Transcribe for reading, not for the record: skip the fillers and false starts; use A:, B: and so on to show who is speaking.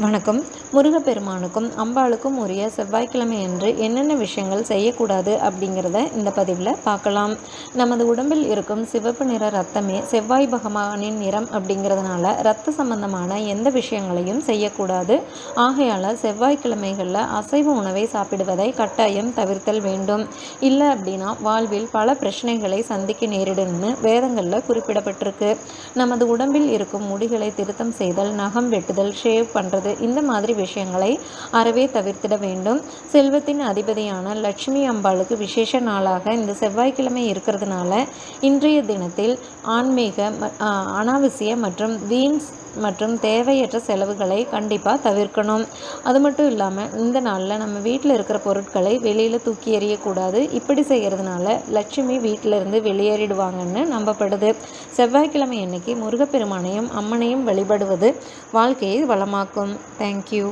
A: வணக்கம். முருகப்பெருமானுக்கும் அம்பாளுக்கும் உரிய செவ்வாய்க்கிழமை அன்று என்னென்ன விஷயங்கள் செய்யக்கூடாது அப்படிங்கிறத இந்த பதிவில் பார்க்கலாம். நமது உடம்பில் இருக்கும் சிவப்பு நிற ரத்தமே செவ்வாய் பகவானின் நிறம் அப்படிங்கிறதுனால ரத்த சம்பந்தமான எந்த விஷயங்களையும் செய்யக்கூடாது. ஆகையால் செவ்வாய்க்கிழமைகளில் அசைவ உணவை சாப்பிடுவதை கட்டாயம் தவிர்த்தல் வேண்டும். இல்லை அப்படின்னா வாழ்வில் பல பிரச்சனைகளை சந்திக்க நேரிடும்னு வேதங்களில் குறிப்பிடப்பட்டிருக்கு. நமது உடம்பில் இருக்கும் முடிகளை திருத்தம் செய்தல், நகம் வெட்டுதல், ஷேவ் பண்ணுறது, இந்த மாதிரி விஷயங்களை அறவே தவிர்த்திட வேண்டும். செல்வத்தின் அதிபதியான லட்சுமி அம்பாளுக்கு விசேஷ நாளாக இந்த செவ்வாய்க்கிழமை இருக்கிறதுனால இன்றைய தினத்தில் ஆன்மீக அனாவசிய மற்றும் வீண் மற்றும் தேவையற்ற செலவுகளை கண்டிப்பாக தவிர்க்கணும். அது மட்டும் இல்லாமல் இந்த நாளில் நம்ம வீட்டில் இருக்கிற பொருட்களை வெளியில் தூக்கி எறியக்கூடாது. இப்படி செய்கிறதுனால லட்சுமி வீட்டிலிருந்து வெளியேறிடுவாங்கன்னு நம்பப்படுது. செவ்வாய்க்கிழமை அன்னைக்கு முருகப்பெருமானையும் அம்மனையும் வழிபடுவது வாழ்க்கையை வளமாக்கும். தேங்க்யூ.